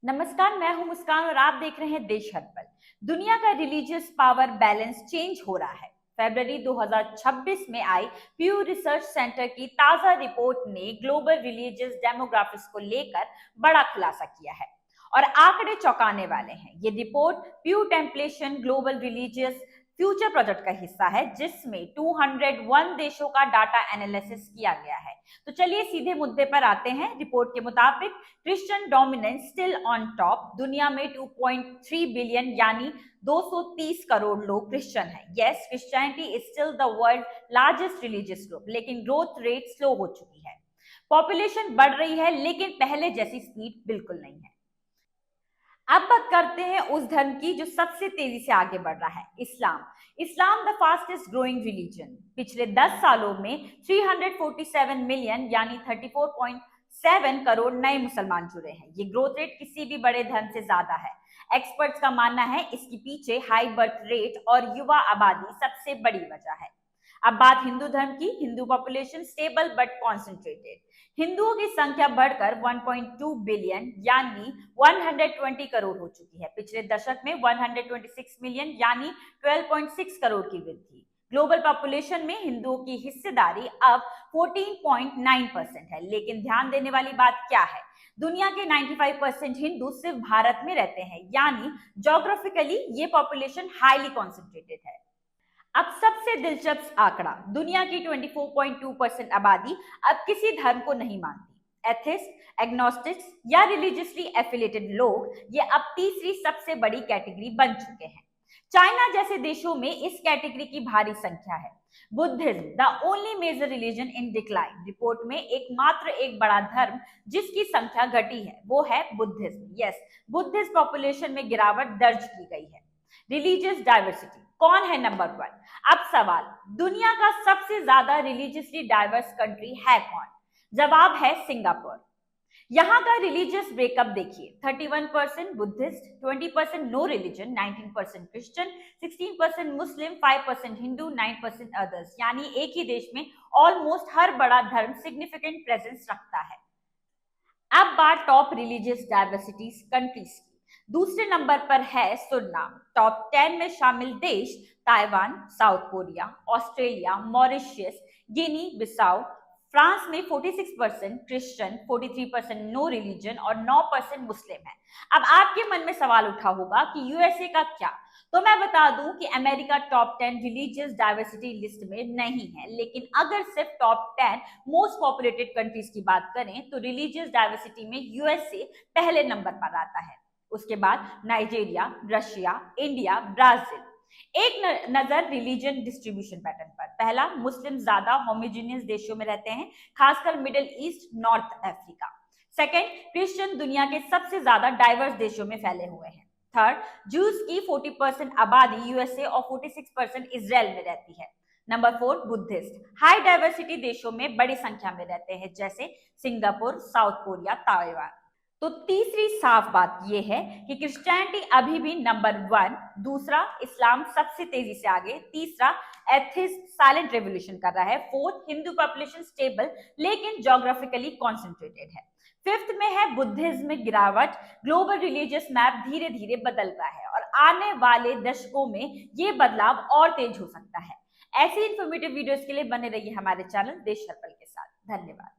नमस्कार, मैं हूं मुस्कान और आप देख रहे हैं देश हर्पल। दुनिया का रिलीजियस पावर बैलेंस चेंज हो रहा है। फरवरी 2026 में आई प्यू रिसर्च सेंटर की ताजा रिपोर्ट ने ग्लोबल रिलीजियस डेमोग्राफिक्स को लेकर बड़ा खुलासा किया है और आंकड़े चौंकाने वाले हैं। ये report Pew Templeton global religious future project का हिस्सा है, जिसमें 201 देशों का डाटा एनालिसिस किया गया है। तो चलिए सीधे मुद्दे पर आते हैं। रिपोर्ट के मुताबिक Christian dominance still on top. दुनिया में 2.3 बिलियन यानी 230 करोड़ लोग क्रिश्चियन हैं। Yes, Christianity is still the world largest religious group, लेकिन ग्रोथ रेट स्लो हो चुकी है। पॉपुलेशन बढ़ रही है, लेकिन पहले जैसी स्पीड बिल्कुल नहीं है। अब बात करते हैं उस धर्म की जो सबसे तेजी से आगे बढ़ रहा है, इस्लाम। Islam the fastest growing religion. पिछले 10 सालों में 347 मिलियन यानी 34.7 करोड़ नए मुसलमान जुड़े हैं। ये ग्रोथ रेट किसी भी बड़े धर्म से ज्यादा है। एक्सपर्ट्स का मानना है इसके पीछे हाई बर्थ रेट और युवा आबादी सबसे बड़ी वजह है। अब बात हिंदू धर्म की। Hindu population stable but concentrated. हिंदुओं की संख्या बढ़कर 1.2 बिलियन यानी 120 करोड़ हो चुकी है। पिछले दशक में 126 मिलियन यानी 12.6 करोड़ की वृद्धि। ग्लोबल पॉपुलेशन में हिंदुओं की हिस्सेदारी अब 14.9% है। लेकिन ध्यान देने वाली बात क्या है, दुनिया के 95% हिंदू सिर्फ भारत में रहते हैं, यानी ज्योग्राफिकली ये पॉपुलेशन हाईली कॉन्सेंट्रेटेड है। अब सबसे दिलचस्प आंकड़ा, दुनिया की 24.2% आबादी अब किसी धर्म को नहीं मानती। एथिस्ट, एग्नोस्टिक्स या रिलीजियसली एफिलिएटेड लोग ये अब तीसरी सबसे बड़ी कैटेगरी बन चुके हैं। चाइना जैसे देशों में इस कैटेगरी की भारी संख्या है। Buddhism the only major religion in decline. Report में एकमात्र एक बड़ा धर्म जिसकी संख्या घटी है वो है बुद्धिज्म। यस, बुद्धिस्ट पॉपुलेशन में गिरावट दर्ज की गई है। रिलीजियस डाइवर्सिटी, कौन है नंबर 1? अब सवाल, दुनिया का सबसे ज्यादा रिलीजियसली डाइवर्स कंट्री है कौन? जवाब है सिंगापुर। यहाँ का रिलीजियस ब्रेकअप देखिए, 31% बुद्धिस्ट, 20% नो रिलीजन, 19% क्रिश्चियन, 16% मुस्लिम, 5% हिंदू, 9% अदर्स। यानी एक ही देश में ऑलमोस्ट हर बड़ा धर्म सिग्निफिकेंट प्रेजेंस रखता है। अब बात टॉप रिलीजियस डाइवर्सिटीज कंट्रीज की। दूसरे नंबर पर है सुरनाम। टॉप 10 में शामिल देश Taiwan, South Korea, Australia, Mauritius, Guinea Bissau. France में 46% क्रिश्चियन, 43% नो रिलीजन और 9% मुस्लिम है। अब आपके मन में सवाल उठा होगा कि यूएसए का क्या? तो मैं बता दूं कि America top 10 religious diversity list में नहीं है। लेकिन अगर सिर्फ टॉप 10 मोस्ट पॉपुलेटेड कंट्रीज की बात करें तो रिलीजियस डाइवर्सिटी में यूएसए पहले नंबर पर आता है। उसके बाद नाइजीरिया, रशिया, इंडिया, ब्राजील। एक नजर रिलीजन डिस्ट्रीब्यूशन पैटर्न पर। पहला, मुस्लिम ज्यादा होमोजेनियस देशों में रहते हैं, खासकर middle east, north Africa. Second, Christian दुनिया के सबसे ज्यादा डाइवर्स देशों में फैले हुए हैं। थर्ड, जूस की 40% आबादी यूएसए और 46% इजराइल में रहती है। नंबर 4, बुद्धिस्ट हाई डाइवर्सिटी देशों में बड़ी संख्या में रहते हैं, जैसे सिंगापुर, साउथ कोरिया, ताइवान। तो तीसरी साफ बात यह है कि क्रिश्चियनिटी अभी भी नंबर 1। दूसरा, इस्लाम सबसे तेजी से आगे। तीसरा, एथिस्ट साइलेंट रेवोल्यूशन कर रहा है। फोर्थ, हिंदू पॉपुलेशन स्टेबल लेकिन ज्योग्राफिकली कॉन्सेंट्रेटेड है। फिफ्थ में है बुद्धिज्म में गिरावट। ग्लोबल रिलीजियस मैप धीरे धीरे बदल रहा है और आने वाले दशकों में ये बदलाव और तेज हो सकता है। ऐसी इंफॉर्मेटिव वीडियोस के लिए बने रहिए हमारे चैनल देश हर्पल के साथ। धन्यवाद।